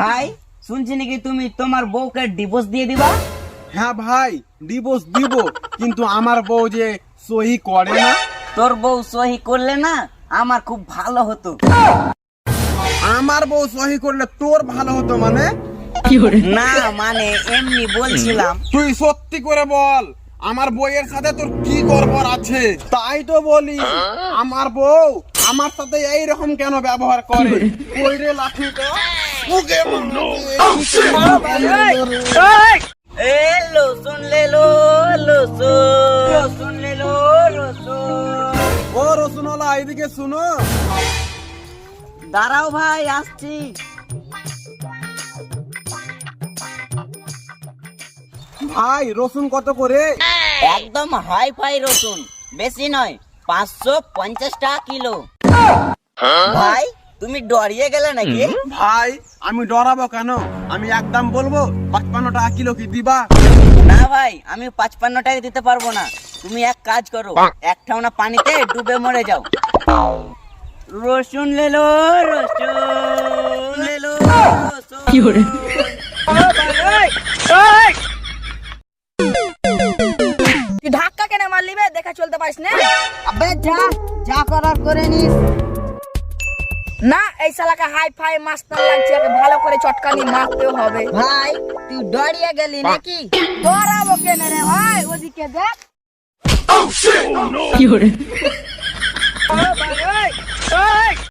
ভাই শুনছি নাকি তুমি তোমার বউকে ডিভোর্স দিয়ে দিবা? হ্যাঁ ভাই, ডিভোর্স দিব, কিন্তু আমার বউ যে সহি করে না। তোর বউ সহি করলে না আমার খুব ভালো হতো। আমার বউ সহি করলে তোর ভালো হতো মানে? না মানে এমনি বলছিলাম। তুই সত্যি করে বল, আমার বউয়ের সাথে তোর কি গড়বড় আছে? তাই তো বলি, আমার বউ আমার সাথে এই রকম কেন ব্যবহার করে? ওই রে লাঠিটা ওকে এ লসুন লে লো, লসুন লে লো, রসুন। ও রসুনওয়ালা, এদিকে শুনো। দাঁড়াও ভাই, আসছি। ভাই রসুন কত করে? একদম হাই ফাই রসুন, বেশি নয়, 550 টাকা কিলো। ভাই তুমি ডরিয়ে গেলে নাকি? ভাই আমি ডরাবো কেন? আমি একদম বলবো 55 টাকা কিলো, কি দিবা? না ভাই, আমি 55 টাকা দিতে পারবো না। তুমি এক কাজ করো, একটাও না পানিতে ডুবে মরে যাও। রসুন লে লো, রসুন লে লো, রসুন। তুই ধাক্কা কেন মারলি বে? দেখা চলতে পারিস না? আবে যা যা করার করে নিস। না, এই শালাকে হাই ফাই মাস্টার লাগছে, একে ভালো করে চটকানি মারতে হবে। ভাই তুই ডরিয়ে গেলি নাকি? ডরাবো কেন রে ভাই? ওদিকে দেখ। Oh shit! Oh no!